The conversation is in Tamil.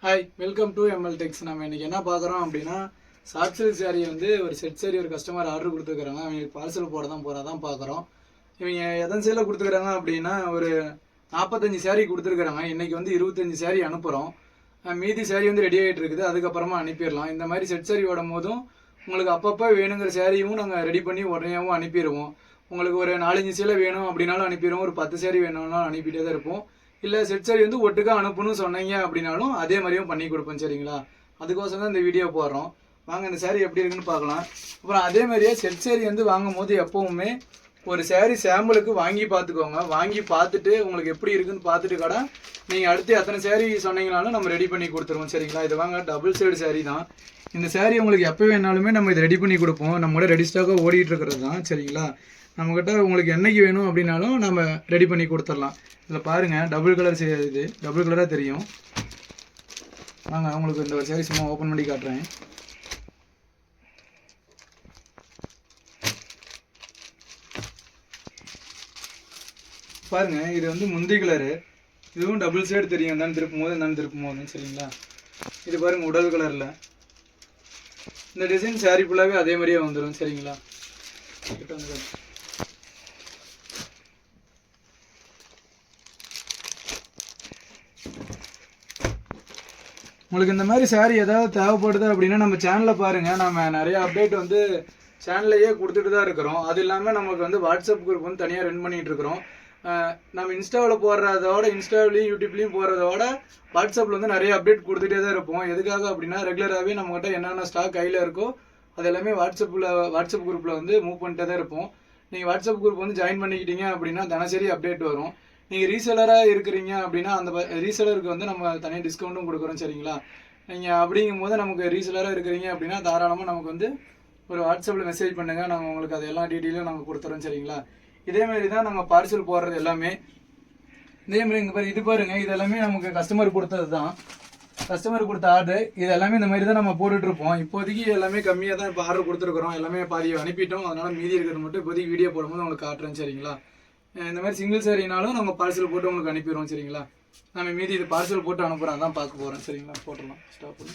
ஹாய், வெல்கம் டு எம்எல் டெக்ஸ். நம்ம இன்னைக்கு என்ன பார்க்குறோம் அப்படின்னா, சாஃப்ட் சில்க் சாரி வந்து ஒரு செட் சாரி ஒரு கஸ்டமர் ஆர்டர் கொடுத்துருக்காங்க. அவங்களுக்கு பார்சல் போட தான் போகிறதான் பார்க்குறோம். இவங்க எதன் சேலில் கொடுத்துக்கிறாங்க அப்படின்னா, ஒரு 45 சாரி கொடுத்துருக்குறாங்க. இன்னைக்கு வந்து 25 சாரி அனுப்புகிறோம். மீதி சாரி வந்து ரெடி ஆகிட்டு இருக்குது, அதுக்கப்புறமா அனுப்பிடலாம். இந்த மாதிரி செட் சாரி ஓடும் போதும் உங்களுக்கு அப்பப்போ வேணுங்கிற சாரியும் நாங்கள் ரெடி பண்ணி உடனேவும் அனுப்பிடுவோம். உங்களுக்கு ஒரு 4-5 சேலை வேணும் அப்படின்னாலும் அனுப்பிடுவோம். ஒரு 10 சாரி வேணும்னாலும் அனுப்பிட்டே தான் இருப்போம். இல்லை செட் சாரி வந்து ஒட்டுக்கா அனுப்பணும்னு சொன்னீங்க அப்படின்னாலும் அதே மாதிரியும் பண்ணி கொடுப்போம். சரிங்களா? அதுக்கோசம் தான் இந்த வீடியோ போடுறோம். வாங்க இந்த சாரி எப்படி இருக்குன்னு பார்க்கலாம். அப்புறம் அதே மாதிரியே செட் சாரி வந்து வாங்கும் போது எப்பவுமே ஒரு சாரி சாம்பிளுக்கு வாங்கி பார்த்துக்கோங்க. வாங்கி பார்த்துட்டு உங்களுக்கு எப்படி இருக்குன்னு பார்த்துட்டு கடை நீங்கள் அடுத்து எத்தனை சாரி சொன்னீங்கனாலும் நம்ம ரெடி பண்ணி கொடுத்துருவோம். சரிங்களா? இது வாங்க டபுள் சைடு சாரி தான். இந்த சாரி உங்களுக்கு எப்போ வேணாலுமே நம்ம இதை ரெடி பண்ணி கொடுப்போம். நம்மளோட ரெடி ஸ்டாக்காக ஓடிட்டு இருக்கிறது தான். சரிங்களா? நம்மக்கிட்ட உங்களுக்கு என்னைக்கு வேணும் அப்படின்னாலும் நம்ம ரெடி பண்ணி கொடுத்துடலாம். இதில் பாருங்கள், டபுள் கலர் இது டபுள் கலராக தெரியும். வாங்க உங்களுக்கு இந்த ஒரு சாரி சும்மா ஓப்பன் பண்ணி காட்டுறேன். பாருங்க, இது வந்து முந்தி கலரு. இதுவும் டபுள் சைடு தெரியும். என்னன்னு திருப்பும் போது என்னன்னு திருப்பும் போது. சரிங்களா? இது பாருங்க உடல் கலரில். இந்த டிசைன் சாரி ஃபுல்லாகவே அதே மாதிரியே வந்துடும். சரிங்களா? உங்களுக்கு இந்த மாதிரி சாரி ஏதாவது தேவைப்படுது அப்படின்னா நம்ம சேனலில் பாருங்கள். நம்ம நிறைய அப்டேட் வந்து சேனல்லையே கொடுத்துட்டு தான் இருக்கிறோம். அது இல்லாமல் நமக்கு வந்து வாட்ஸ்அப் குரூப் வந்து தனியாக ரன் பண்ணிகிட்டு இருக்கிறோம். நம்ம இன்ஸ்டாவில் போடுறதோட இன்ஸ்டாவிலையும் யூடியூப்லேயும் போடுறதோட வாட்ஸ்அப்பில் வந்து நிறைய அப்டேட் கொடுத்துட்டே தான் இருப்போம். எதுக்காக அப்படின்னா ரெகுலராகவே நம்மகிட்ட என்னென்ன ஸ்டாக் கையில் இருக்கோ அது எல்லாமே வாட்ஸ்அப் குரூப்பில் வந்து மூவ் பண்ணிட்டே தான் இருப்போம். நீங்கள் வாட்ஸ்அப் குரூப் வந்து ஜாயின் பண்ணிக்கிட்டீங்க அப்படின்னா தினசரி அப்டேட் வரும். நீங்கள் ரீசெலராக இருக்கிறீங்க அப்படின்னா அந்த ரீசெலருக்கு வந்து நம்ம தனியாக டிஸ்கவுண்ட்டும் கொடுக்குறோம். சரிங்களா? நீங்கள் அப்படிங்கும் போது நமக்கு ரீசெலராக இருக்கிறீங்க அப்படின்னா தாராளமாக நமக்கு வந்து ஒரு வாட்ஸ்அப்பில் மெசேஜ் பண்ணுங்கள். நாங்கள் உங்களுக்கு அது எல்லா டீட்டெயிலும் நாங்கள் கொடுத்துறோம். சரிங்களா? இதேமாரி தான் நம்ம பார்சல் போடுறது எல்லாமே. இதேமாதிரி இங்கே பாரு, இது பாருங்கள், இது எல்லாமே நமக்கு கஸ்டமர் கொடுத்தது தான். கஸ்டமர் கொடுத்த ஆர்டர் இது எல்லாமே இந்த மாதிரி தான் நம்ம போட்டுட்ருப்போம். இப்போதைக்கு எல்லாமே கம்மியாக தான் இப்போ ஆர்டர் கொடுத்துருக்குறோம். எல்லாமே பாதி அனுப்பிட்டோம். அதனால் மீதி இருக்கிறது மட்டும் இப்போதைக்கு வீடியோ போடும்போது உங்களுக்கு காட்டுறேன். சரிங்களா? இந்த மாதிரி சிங்கிள் சாரினாலும் நம்ம பார்சல் போட்டு உங்களுக்கு அனுப்பிடுவோம். சரிங்களா? நம்ம மீதி இது பார்சல் போட்டு அனுப்புகிறோம் தான் பார்க்க போகிறோம். சரிங்களா? போட்டுடலாம். ஸ்டாப் பண்ணி